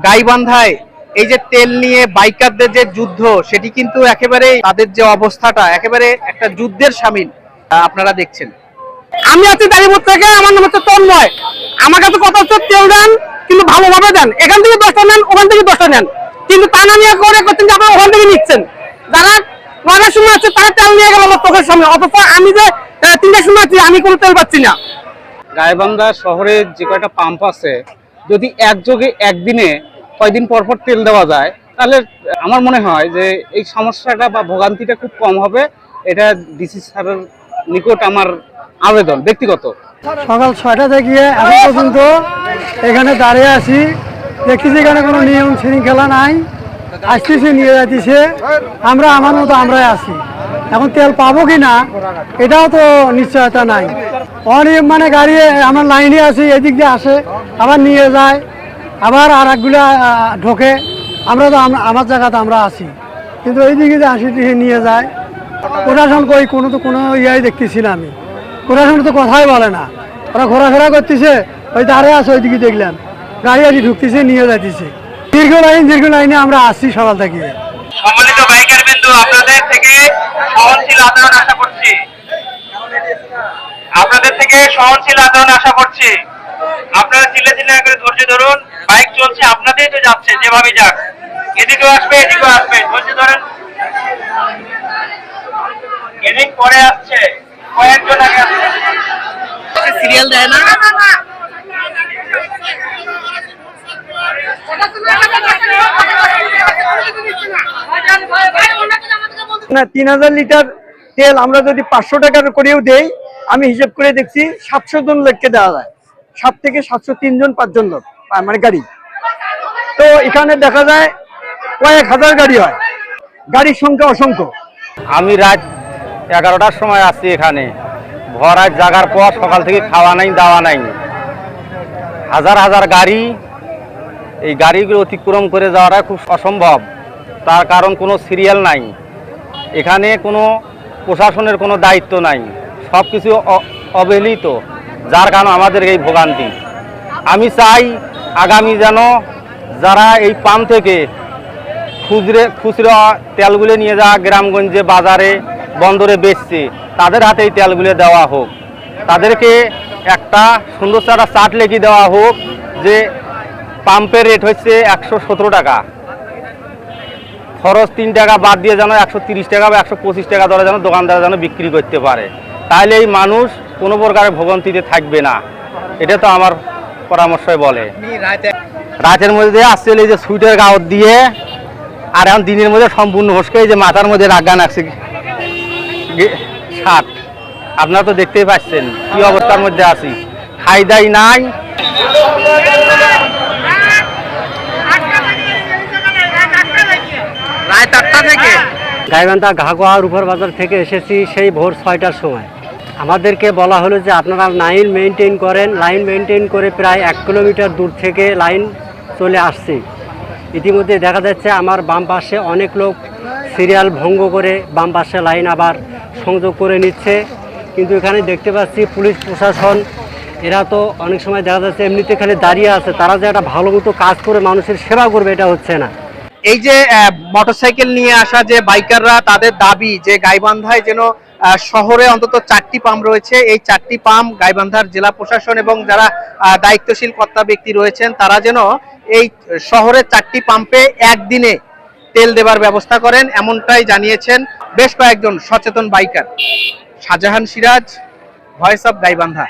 গাইবান্ধায় এই যে তেল নিয়ে বাইকারদের যে যুদ্ধ, সেটি কিন্তু একেবারে তাদের যে অবস্থাটা একেবারে একটা যুদ্ধের সামিল আপনারা দেখছেন। আমি আছি দাঁড়িয়ে থেকে, আমার নাম হচ্ছে তন্ময়। আমার কাছে কথা হচ্ছে তেল দেন, কিন্তু ভালোভাবে দেন। এখান থেকে 10টা নেন, ওখান থেকে 10টা নেন, কিন্তু তা না নিয়ে করে করছেন যে আপনারা ওখান থেকে নিচ্ছেন। যারা 9টার সময় আছে তারা তেল নিয়ে গেল আমার চোখের সামনে, অথচ আমি যে 3টার সময় আছি আমি কোনো তেল পাচ্ছি না। গাইবান্ধা শহরে যে কয়টা পাম্প আছে, যদি একযোগে একদিনে কয়দিন পর পর তেল দেওয়া যায়, তাহলে আমার মনে হয় যে এই সমস্যাটা বা ভোগান্তিটা খুব কম হবে। এটা ডিসি স্যারের নিকট আমার আবেদন ব্যক্তিগত। সকাল 6টা থেকে এখন পর্যন্ত এখানে দাঁড়িয়ে আছি, দেখছি এখানে কোনো নিয়ম শৃঙ্খলা নাই, আসতেছে নিয়ে যাচ্ছে, আমরা আমার মতো আমরাই আছি। এখন তেল পাবো কি না এটাও তো নিশ্চয়তা নাই। অনিয়ম মানে গাড়ি আমার লাইনে আছে, এদিক দিয়ে আসে আবার নিয়ে যায়, আবার আর একগুলা ঢোকে। আমরা তো আমার জায়গাতে আমরা আছি, কিন্তু এইদিকে যে আসি নিয়ে যায়। প্রশাসন কই কোনো ইয়াই দেখতেছি না আমি। প্রশাসন তো কথাই বলে না, ওরা ঘোরাফেরা করতেছে, ওই দাঁড়িয়ে আছে ওইদিকে দেখলাম গাড়ি আছি ঢুকতেছে নিয়ে যাইতেছে। দীর্ঘ লাইনে আমরা আসছি সকাল থেকে। সম্মানিত বাইকার বিন্দু, আপনাদের থেকে সহনশীল আচরণ আশা করছি, আপনাদের থেকে সহনশীল আচরণ আশা করছি। আপনারা চিল্লা করে ধৈর্য ধরুন, বাইক চলছে, আপনাদেরই তো যাচ্ছে, যেভাবে যাক, এদিকেও আসবে এদিকেও আসবে, ধৈর্য ধরেন। এদিক পরে আসছে, কয়েকজন আগে আসছে, সিরিয়াল দেয় না। না, 3000 লিটার তেল আমরা যদি 500 টাকার করেও দেই, আমি হিসেব করে দেখছি 700 জন লোককে দেওয়া যায়। 7 থেকে 703 জন 5 জন লোক মানে গাড়ি। তো এখানে দেখা যায় কয়েক হাজার গাড়ি হয়, গাড়ির সংখ্যা অসংখ্য। আমি রাত 11টার সময় আসছি এখানে, ভরাট জাগার পর সকাল থেকে খাওয়া নাই দাওয়া নাই, হাজার হাজার গাড়ি। এই গাড়িগুলো অতিক্রম করে যাওয়াটা খুব অসম্ভব, তার কারণ কোনো সিরিয়াল নাই, এখানে কোনো প্রশাসনের কোনো দায়িত্ব নাই, সব কিছু অবহেলিত, যার কারণ আমাদের এই ভোগান্তি। আমি চাই আগামী যেন যারা এই পাম্প থেকে খুচরা তেলগুলো নিয়ে যাওয়া গ্রামগঞ্জে বাজারে বন্দরে বেচছে, তাদের হাতে এই তেলগুলো দেওয়া হোক। তাদেরকে একটা সুন্দর একটা চার্ট লিখে দেওয়া হোক যে পাম্পের রেট হচ্ছে 117 টাকা, খরচ 3 টাকা বাদ দিয়ে যেন 130 টাকা বা 125 টাকা দরে যেন দোকানদার যেন বিক্রি করতে পারে, তাহলে এই মানুষ কোনো প্রকারের ভোগান্তিতে থাকবে না। এটা তো আমার পরামর্শই বলে। রাতের মধ্যে আসছে এই যে সুইটের গাওয়ার দিয়ে, আর এখন দিনের মধ্যে সম্পূর্ণ হসকে যে মাথার মধ্যে রাগান আসছে ষাট। আপনারা তো দেখতেই পাচ্ছেন কি অবস্থার মধ্যে আছি, খাই দাই নাই। রাত 8টা থেকে গাইবান্ধা ঘাগোয়া রূপার বাজার থেকে এসেছি সেই ভোর 6টার সময়। আমাদেরকে বলা হলো যে আপনারা লাইন মেনটেন করেন, লাইন মেনটেন করে প্রায় 1 কিলোমিটার দূর থেকে লাইন চলে আসছে। ইতিমধ্যে দেখা যাচ্ছে আমার বাম পাশে অনেক লোক সিরিয়াল ভঙ্গ করে বাম পাশে লাইন আবার সংযোগ করে নিচ্ছে, কিন্তু এখানে দেখতে পাচ্ছি পুলিশ প্রশাসন এরা তো অনেক সময় দেখা যাচ্ছে এমনিতে খালি দাঁড়িয়ে আছে, তারা যে একটা ভালো মতো কাজ করে মানুষের সেবা করবে এটা হচ্ছে না। এই যে মোটরসাইকেল নিয়ে আসা যে বাইকাররা, তাদের দাবি যে গাইবান্ধায় যেন শহরে অন্তত 4টি পাম্প রয়েছে, এই 4টি পাম্প গাইবান্ধার জেলা প্রশাসন এবং যারা দায়িত্বশীল কর্তা ব্যক্তি রয়েছেন তারা যেন এই শহরের 4টি পাম্পে একদিনে তেল দেবার ব্যবস্থা করেন, এমনটাই জানিয়েছেন বেশ কয়েকজন সচেতন biker. Shahjahan Siraj, voice of Gaibandha.